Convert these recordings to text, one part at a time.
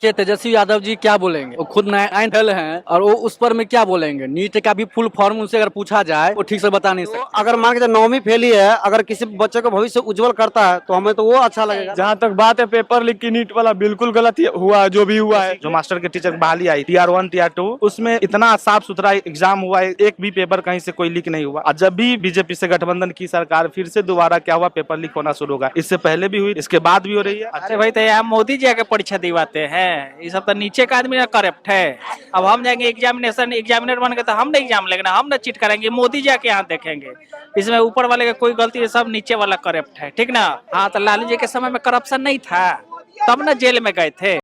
कि तेजस्वी यादव जी क्या बोलेंगे? वो खुद नए फेल हैं और वो उस पर में क्या बोलेंगे? नीट का भी फुल फॉर्म उनसे अगर पूछा जाए वो ठीक से बता नहीं तो सकते। अगर मान के 9वीं फेल ही है, अगर किसी बच्चे को भविष्य उज्जवल करता है तो हमें तो वो अच्छा लगेगा। जहाँ तक बात है पेपर लीक की, नीट वाला बिल्कुल गलत हुआ जो भी हुआ है। जो मास्टर के टीचर की बहाली आई TR1 TR2 उसमें इतना साफ सुथरा एग्जाम हुआ है, एक भी पेपर कहीं से कोई लीक नहीं हुआ। और जब भी बीजेपी से गठबंधन की सरकार फिर से दोबारा क्या हुआ, पेपर लीक होना शुरू होगा। इससे पहले भी हुई, इसके बाद भी हो रही है। अरे भाई तो यहाँ मोदी जी आके परीक्षा दिवाते हैं, ये सब तो नीचे का आदमी करप्ट है। अब हम जाएंगे एग्जामिनर बन के तो हम नहीं एग्जाम लेंगे ना, हम ना चीट करेंगे, मोदी जी आके यहाँ देखेंगे। इसमें ऊपर वाले का कोई गलती है, सब नीचे वाला करप्ट है, ठीक ना। हाँ तो लालू जी के समय में करप्शन नहीं था, तब ना जेल में गए थे।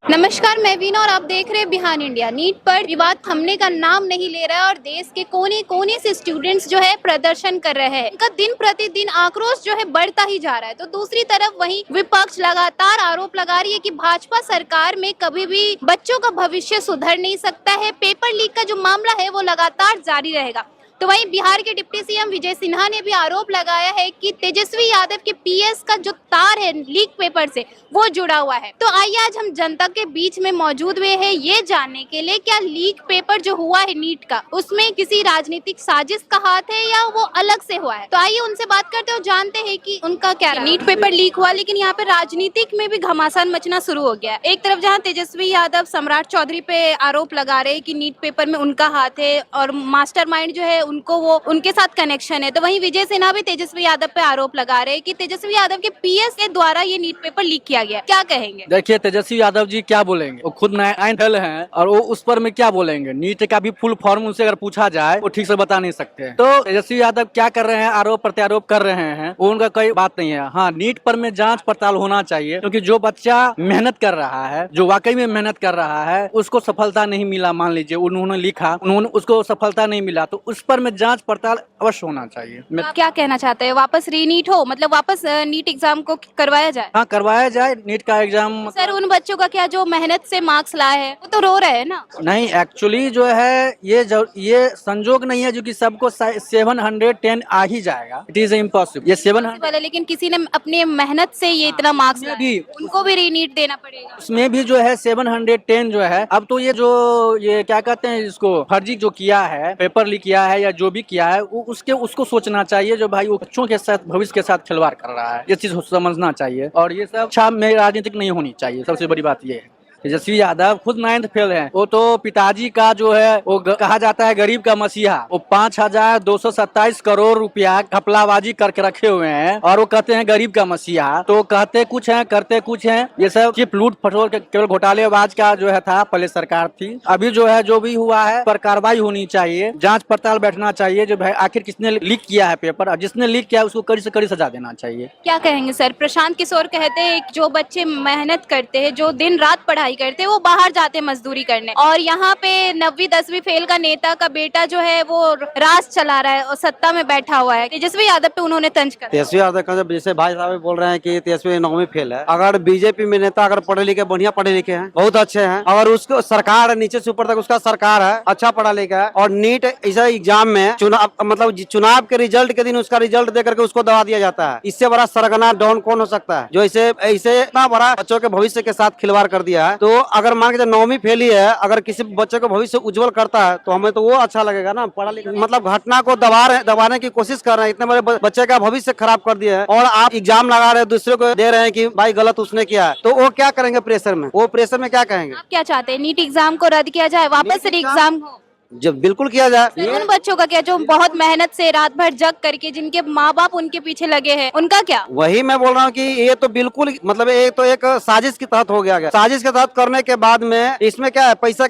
नमस्कार, मैं वीना और आप देख रहे हैं बिहान इंडिया। नीट पर विवाद थमने का नाम नहीं ले रहा है और देश के कोने कोने से स्टूडेंट्स जो है प्रदर्शन कर रहे हैं। इनका दिन प्रतिदिन आक्रोश जो है बढ़ता ही जा रहा है। तो दूसरी तरफ वहीं विपक्ष लगातार आरोप लगा रही है कि भाजपा सरकार में कभी भी बच्चों का भविष्य सुधर नहीं सकता है। पेपर लीक का जो मामला है वो लगातार जारी रहेगा। तो वहीं बिहार के डिप्टी सीएम विजय सिन्हा ने भी आरोप लगाया है कि तेजस्वी यादव के पीएस का जो तार है लीक पेपर से वो जुड़ा हुआ है। तो आइए आज हम जनता के बीच में मौजूद हुए हैं ये जानने के लिए क्या लीक पेपर जो हुआ है नीट का, उसमें किसी राजनीतिक साजिश का हाथ है या वो अलग से हुआ है। तो आइए उनसे बात करते हैं और जानते हैं कि उनका क्या रहा। नीट पेपर लीक हुआ, लेकिन यहाँ पे राजनीतिक में भी घमासान मचना शुरू हो गया। एक तरफ जहाँ तेजस्वी यादव सम्राट चौधरी पे आरोप लगा रहे हैं कि नीट पेपर में उनका हाथ है और मास्टरमाइंड जो है उनको वो उनके साथ कनेक्शन है, तो वहीं विजय सिन्हा भी तेजस्वी यादव पे आरोप लगा रहे हैं कि तेजस्वी यादव के पीएस के द्वारा ये नीट पेपर लीक किया गया। क्या कहेंगे? देखिए तेजस्वी यादव जी क्या बोलेंगे? वो खुद नए फेल हैं और वो उस पर में क्या बोलेंगे? नीट का भी फुल फॉर्म उनसे अगर पूछा जाए वो ठीक से बता नहीं सकते। तो तेजस्वी यादव क्या कर रहे हैं? आरोप प्रत्यारोप कर रहे हैं, वो उनका कोई बात नहीं है। हाँ, नीट पर में जांच पड़ताल होना चाहिए, क्योंकि जो बच्चा मेहनत कर रहा है, जो वाकई में मेहनत कर रहा है, उसको सफलता नहीं मिला, मान लीजिए उन्होंने लिखा, उन्होंने उसको सफलता नहीं मिला, तो उस पर में जांच पड़ताल अवश्य होना चाहिए। आप क्या कहना चाहते हैं? वापस रीनीट हो, मतलब वापस नीट एग्जाम को करवाया जाए? हाँ, करवाया जाए नीट का एग्जाम। सर, उन बच्चों का क्या जो मेहनत से मार्क्स लाए हैं वो तो रो रहे हैं ना। नहीं, एक्चुअली जो है ये संजोग नहीं है जो कि सबको 710 आ ही जाएगा। It is impossible. ये 700 वाले, लेकिन किसी ने अपनी मेहनत से ये इतना मार्क्स लाए, भी उनको भी रीनीट देना पड़ेगा। उसमें भी जो है 710 जो है। अब तो ये क्या कहते हैं इसको, फर्जी जो किया है, पेपर लीक किया है या जो भी किया है, वो उसको सोचना चाहिए जो भाई वो बच्चों के साथ, भविष्य के साथ खिलवाड़ कर रहा है। ये चीज समझना चाहिए और ये सब अच्छा में राजनीतिक नहीं होनी चाहिए। सबसे बड़ी बात ये है तेजस्वी यादव खुद 9th फेल है। वो तो पिताजी का जो है वो कहा जाता है गरीब का मसीहा। वो 5,227 करोड़ रुपया घपलाबाजी करके रखे हुए हैं और वो कहते हैं गरीब का मसीहा। तो कहते कुछ हैं, करते कुछ हैं। ये सब सिर्फ लूट फटोर के केवल घोटालेबाज का जो है था पहले सरकार थी। अभी जो है जो भी हुआ है पर कार्रवाई होनी चाहिए, जाँच पड़ताल बैठना चाहिए जो भाई आखिर किसने लीक किया है पेपर, और जिसने लीक किया है उसको कड़ी से कड़ी सजा देना चाहिए। क्या कहेंगे सर? प्रशांत किशोर कहते हैं जो बच्चे मेहनत करते हैं, जो दिन रात पढ़ाई करते हैं, वो बाहर जाते हैं मजदूरी करने, और यहाँ पे 9वीं 10वीं फेल का नेता का बेटा जो है वो राज चला रहा है और सत्ता में बैठा हुआ है। तेजस्वी यादव पे उन्होंने तंज कर। तेजस्वी यादव का जैसे भाई साहब बोल रहे हैं कि तेजस्वी 9वीं फेल है। अगर बीजेपी में नेता अगर पढ़े लिखे, बढ़िया पढ़े लिखे हैं, बहुत अच्छे हैं, अगर उसको सरकार नीचे से ऊपर तक उसका सरकार है, अच्छा पढ़ा लिखा है, और नीट ऐसा एग्जाम में चुनाव के रिजल्ट के दिन उसका रिजल्ट दे करके उसको दबा दिया जाता है। इससे बड़ा सरगना डॉन कौन हो सकता है जो ऐसे इतना बड़ा बच्चों के भविष्य के साथ खिलवाड़ कर दिया है। तो अगर मान के 9वीं फेल ही है, अगर किसी बच्चे को भविष्य उज्जवल करता है तो हमें तो वो अच्छा लगेगा ना। पढ़ा लिखा मतलब घटना को दबाने की कोशिश कर रहे हैं, इतने बड़े बच्चे का भविष्य खराब कर दिया है, और आप एग्जाम लगा रहे हैं, दूसरे को दे रहे हैं कि भाई गलत उसने किया है, तो वो क्या करेंगे? प्रेशर में, वो प्रेशर में क्या कहेंगे? आप क्या चाहते हैं? नीट एग्जाम को रद्द किया जाए, वापस एग्जाम हो? जब बिल्कुल किया जाए। उन बच्चों का क्या जो बहुत मेहनत से रात भर जग करके, जिनके माँ बाप उनके पीछे लगे हैं, उनका क्या? वही मैं बोल रहा हूँ कि ये तो बिल्कुल मतलब एक साजिश के तहत हो गया। साजिश के तहत करने के बाद में इसमें क्या है? पैसा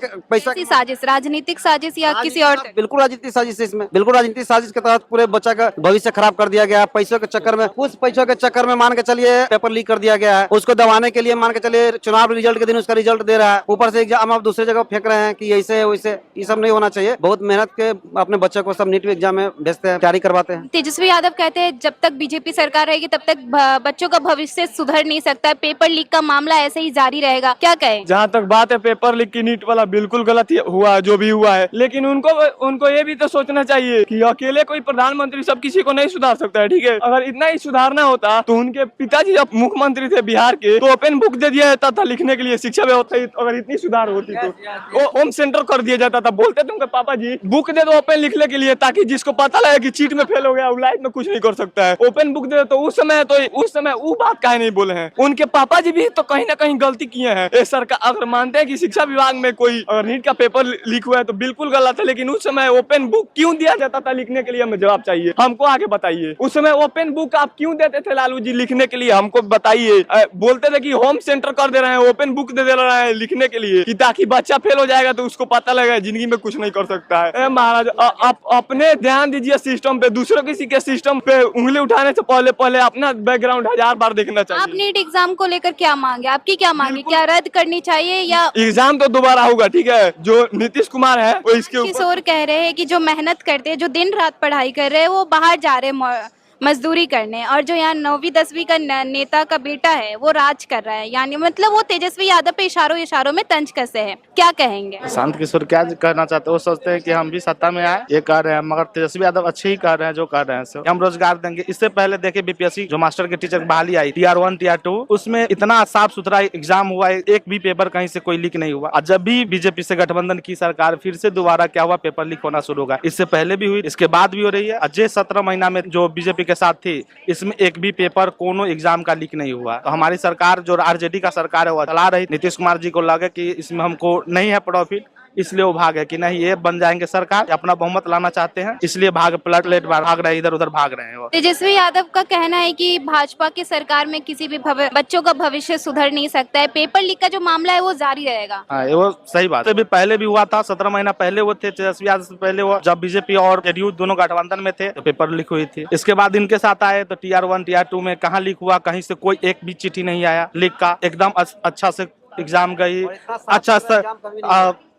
साजिश, राजनीतिक साजिश या किसी और? बिल्कुल राजनीतिक साजिश है इसमें। बिल्कुल राजनीतिक साजिश के तहत पूरे बच्चा का भविष्य खराब कर दिया गया। पैसों के चक्कर में, कुछ पैसों के चक्कर में मान के चलिए पेपर लीक कर दिया गया है। उसको दबाने के लिए मान के चलिए चुनाव रिजल्ट के दिन उसका रिजल्ट दे रहा है, ऊपर से एग्जाम आप दूसरी जगह फेंक रहे हैं कि ऐसे वैसे। ये सब नहीं होना चाहिए। बहुत मेहनत के अपने बच्चों को सब नीट एग्जाम में भेजते हैं, तैयारी करवाते हैं। तेजस्वी यादव कहते हैं जब तक बीजेपी सरकार रहेगी तब तक बच्चों का भविष्य सुधर नहीं सकता है, पेपर लीक का मामला ऐसे ही जारी रहेगा, क्या कहें? जहाँ तक बात है पेपर लीक की, नीट वाला बिल्कुल गलत हुआ जो भी हुआ है, लेकिन उनको ये भी तो सोचना चाहिए कि अकेले कोई प्रधानमंत्री सब किसी को नहीं सुधार सकता है, ठीक है। अगर इतना ही सुधारना होता तो उनके पिताजी जब मुख्यमंत्री थे बिहार के, तो ओपन बुक दे दिया जाता था लिखने के लिए, शिक्षा व्यवस्था अगर इतनी सुधार होती तो होम सेंटर कर दिया जाता था। बोलते थे उनके पापा जी बुक दे दो ओपन लिखने के लिए, ताकि जिसको पता लगे कि चीट में फेल हो गया वो लाइफ में कुछ नहीं कर सकता है, ओपन बुक दे दो। तो उस समय वो बात काहे नहीं बोले हैं। उनके पापा जी भी तो कहीं ना कहीं गलती किए हैं। ये सरकार अगर मानते हैं कि शिक्षा विभाग में कोई अगर नीट का पेपर लीक हुआ है तो बिल्कुल गलत है, लेकिन उस समय ओपन बुक क्यों दिया जाता था लिखने के लिए, हमें जवाब चाहिए। हमको आगे बताइए, उस समय ओपन बुक आप क्यों देते थे लालू जी लिखने के लिए, हमको बताइए। बोलते थे कि होम सेंटर कर दे रहे हैं, ओपन बुक दे रहे हैं लिखने के लिए, कि ताकि बच्चा फेल हो जाएगा तो उसको पता लगेगा जिंदगी में कुछ नहीं कर सकता है। महाराज आप अपने ध्यान दीजिए सिस्टम पे, दूसरों किसी के सिस्टम पे उंगली उठाने से पहले अपना बैकग्राउंड 1000 बार देखना चाहिए। आप नीट एग्जाम को लेकर क्या मांगे, आपकी क्या मांगे, क्या रद्द करनी चाहिए या? एग्जाम तो दोबारा होगा, ठीक है। जो नीतीश कुमार है वो इसके ऊपर किशोर कह रहे हैं कि जो मेहनत करते हैं, जो दिन रात पढ़ाई कर रहे हैं, वो बाहर जा रहे हैं मजदूरी करने, और जो यहाँ 9वीं 10वीं का नेता का बेटा है वो राज कर रहा है, यानी मतलब वो तेजस्वी यादव पे इशारों में तंज कसे है, क्या कहेंगे? शांत किशोर क्या कहना चाहते हैं, वो सोचते हैं कि हम भी सत्ता में आए, ये कर रहे हैं, मगर तेजस्वी यादव अच्छे ही कर रहे हैं जो कर रहे हैं। सो हम रोजगार देंगे। इससे पहले देखिए बीपीएससी जो मास्टर के टीचर बहाली आई TR 1 TR 2, उसमें इतना साफ सुथरा एग्जाम हुआ है, एक भी पेपर कहीं से कोई लीक नहीं हुआ। और जब भी बीजेपी से गठबंधन की सरकार, फिर से दोबारा क्या हुआ, पेपर लीक होना शुरू होगा। इससे पहले भी हुई, इसके बाद भी हो रही है। अजय 17 महीना में जो बीजेपी के साथ थी, इसमें एक भी पेपर कोनो एग्जाम का लीक नहीं हुआ। तो हमारी सरकार जो आरजेडी का सरकार है वो चला रही, नीतीश कुमार जी को लगे कि इसमें हमको नहीं है प्रॉफिट, इसलिए वो भागे कि नहीं ये बन जाएंगे सरकार, अपना बहुमत लाना चाहते हैं, इसलिए भाग रहे हैं, इधर उधर भाग रहे हैं। तेजस्वी यादव का कहना है कि भाजपा की सरकार में किसी भी बच्चों का भविष्य सुधर नहीं सकता है, पेपर लीक का जो मामला है वो जारी रहेगा। हाँ, वो सही बात है। पहले भी हुआ था, 17 महीना पहले वो थे तेजस्वी यादव से पहले, वो जब बीजेपी और जेडीयू दोनों गठबंधन में थे तो पेपर लीक हुई थी। इसके बाद इनके साथ आए तो TR 1 TR 2 में कहाँ लीक हुआ, कहीं से कोई एक भी चिट्ठी नहीं आया लीक का, एकदम अच्छा से एग्जाम गई, अच्छा से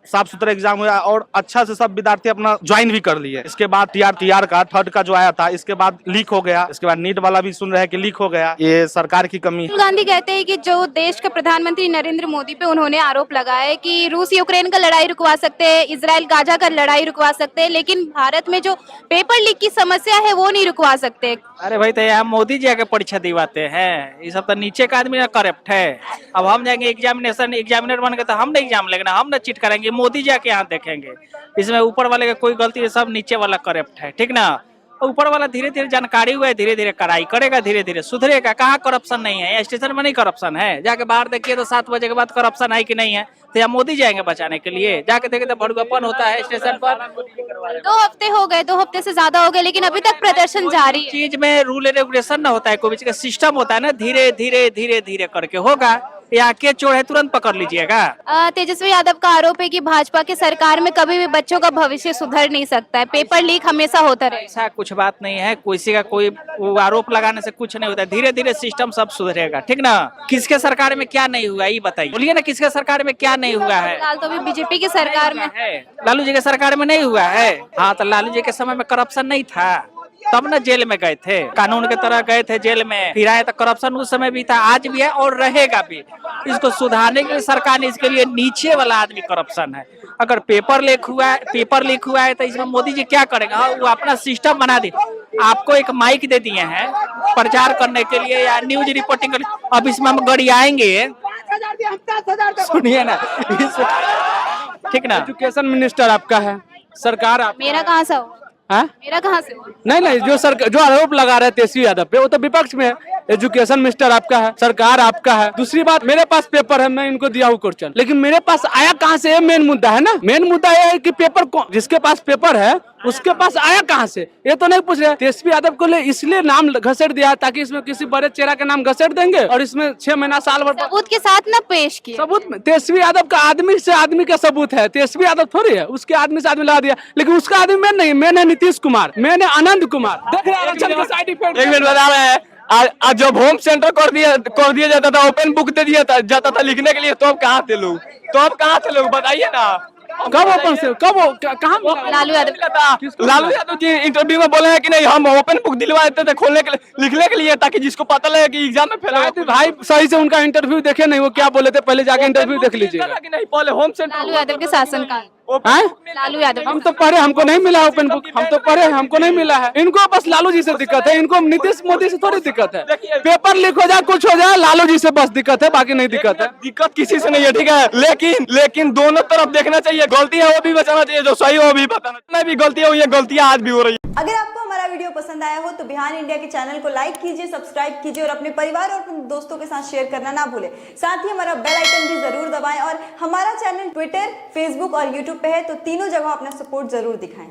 साफ सुथरा एग्जाम हुआ और अच्छा से सब विद्यार्थी अपना ज्वाइन भी कर लिए। इसके बाद TR का थर्ड का जो आया था, इसके बाद लीक हो गया। इसके बाद नीट वाला भी सुन रहे हैं कि लीक हो गया, ये सरकार की कमी है। राहुल गांधी कहते हैं कि जो देश के प्रधानमंत्री नरेंद्र मोदी पे उन्होंने आरोप लगाया है कि रूस यूक्रेन का लड़ाई रुकवा सकते हैं, इजराइल गाजा का लड़ाई रुकवा सकते हैं, लेकिन भारत में जो पेपर लीक की समस्या है वो नहीं रुकवा सकते। अरे भाई, तो यहाँ मोदी जी आके परीक्षा दिवाते हैं, ये सब तो नीचे का आदमी ना करप्ट है। अब हम जाएंगे एग्जामिनर बन के तो हम नहीं एग्जाम लेंगे, हम ना चीट करेंगे, मोदी जी आके यहाँ देखेंगे। इसमें ऊपर वाले का कोई गलती है, सब नीचे वाला करप्ट है, ठीक ना। ऊपर वाला धीरे धीरे जानकारी हुआ है, धीरे धीरे कड़ाई करेगा, धीरे धीरे सुधरेगा। कहाँ करप्शन नहीं है, स्टेशन में नहीं करप्शन है। जाके बाहर देखिए तो 7 बजे के बाद करप्शन है कि नहीं है, तो यहाँ मोदी जाएंगे बचाने के लिए। जाके देखे तो भड़ुआपन होता है स्टेशन पर। 2 हफ्ते हो गए, 2 हफ्ते से ज्यादा हो गए, लेकिन अभी तक प्रदर्शन जारी है। चीज में रूल रेगुलेशन ना होता है, कोई चीज का सिस्टम होता है ना, धीरे धीरे धीरे धीरे करके होगा। यहाँ के चोर है तुरंत पकड़ लीजिएगा। तेजस्वी यादव का आरोप है कि भाजपा की सरकार में कभी भी बच्चों का भविष्य सुधर नहीं सकता है, पेपर लीक हमेशा होता रहेगा। ऐसा कुछ बात नहीं है, किसी का कोई आरोप लगाने से कुछ नहीं होता है, धीरे धीरे सिस्टम सब सुधरेगा, ठीक ना। किसके सरकार में क्या नहीं हुआ ये बताइए, बोलिए ना, किसके सरकार में क्या नहीं हुआ है। फिलहाल तो अभी बीजेपी की सरकार में है, लालू जी के सरकार में नहीं हुआ है। हाँ, तो लालू जी के समय में करप्शन नहीं था, तब ना जेल में गए थे, कानून के तरह गए थे जेल में, फिर आए तो करप्शन उस समय भी था, आज भी है और रहेगा भी। इसको सुधारने के लिए सरकार ने इसके लिए नीचे वाला आदमी करप्शन है। अगर पेपर लीक हुआ है तो इसमें मोदी जी क्या करेंगे, वो अपना सिस्टम बना दे। आपको एक माइक दे दिए हैं प्रचार करने के लिए या न्यूज रिपोर्टिंग के लिए, अब इसमें हम गड़ी आएंगे, सुनिए ना, ठीक ना। एजुकेशन मिनिस्टर आपका है, सरकार आप मेरा कहाँ से हो? हाँ? मेरा कहाँ से हो? नहीं, जो आरोप लगा रहे हैं तेजस्वी यादव पे, वो तो विपक्ष में है। एजुकेशन मिनिस्टर आपका है, सरकार आपका है। दूसरी बात, मेरे पास पेपर है, मैं इनको दिया हूँ क्वेश्चन, लेकिन मेरे पास आया कहाँ से, ये मेन मुद्दा है ना। मेन मुद्दा ये है कि पेपर जिसके पास पेपर है उसके पास आया कहाँ से, ये तो नहीं पूछ रहे। तेजस्वी यादव को इसलिए नाम घसेट दिया ताकि इसमें किसी बड़े चेहरा का नाम घसेट देंगे और इसमें 6 महीना साल भर सबूत के साथ ना पेश किया। सबूत में तेजस्वी यादव का आदमी से आदमी का सबूत है, तेजस्वी यादव थोड़ी है, उसके आदमी से आदमी लगा दिया, लेकिन उसका आदमी मेन नहीं, मेन है नीतीश कुमार, मेन है आनंद कुमार। देख रहे आरक्षण का साइड इफेक्ट। एक मिनट बता रहे हैं, आज जब होम सेंटर कर दिया जाता था, ओपन बुक दे दिया जाता था लिखने के लिए, तो अब कहाँ थे लोग, बताइए ना। कब ओपन से कहाँ मिला? लालू यादव लालू यादव जी इंटरव्यू में बोले हैं कि नहीं हम ओपन बुक दिलवा देते थे खोलने के लिए, लिखने के लिए, ताकि जिसको पता लगे कि एग्जाम में फेल शायद भाई सही से उनका इंटरव्यू देखे नहीं, वो क्या बोले थे, पहले जाके इंटरव्यू देख लीजिएगा। कि नहीं पहले होम सेंटर लालू यादव के शासनकाल, हैं? लालू यादव हम तो पढ़े, हमको नहीं मिला ओपन बुक, हम तो पढ़े, हमको नहीं मिला है। इनको बस लालू जी से दिक्कत है, इनको नीतीश मोदी से थोड़ी दिक्कत है। पेपर लीक हो जाए कुछ हो जाए, लालू जी से बस दिक्कत है, बाकी नहीं दिक्कत है। दिक्कत किसी से नहीं है, ठीक है, लेकिन दोनों तरफ देखना चाहिए, गलती है वो भी बचाना चाहिए, जो सही है वो भी बताना चाहिए। भी गलतियां हुई है, गलतियां आज भी हो रही है। अगर आपको हमारा वीडियो पसंद आया हो तो बिहान इंडिया के चैनल को लाइक कीजिए, सब्सक्राइब कीजिए और अपने परिवार और अपने दोस्तों के साथ शेयर करना ना भूलें। साथ ही हमारा बेल आइकन भी जरूर दबाएं और हमारा चैनल ट्विटर, फेसबुक और यूट्यूब पे है, तो तीनों जगह अपना सपोर्ट जरूर दिखाएं।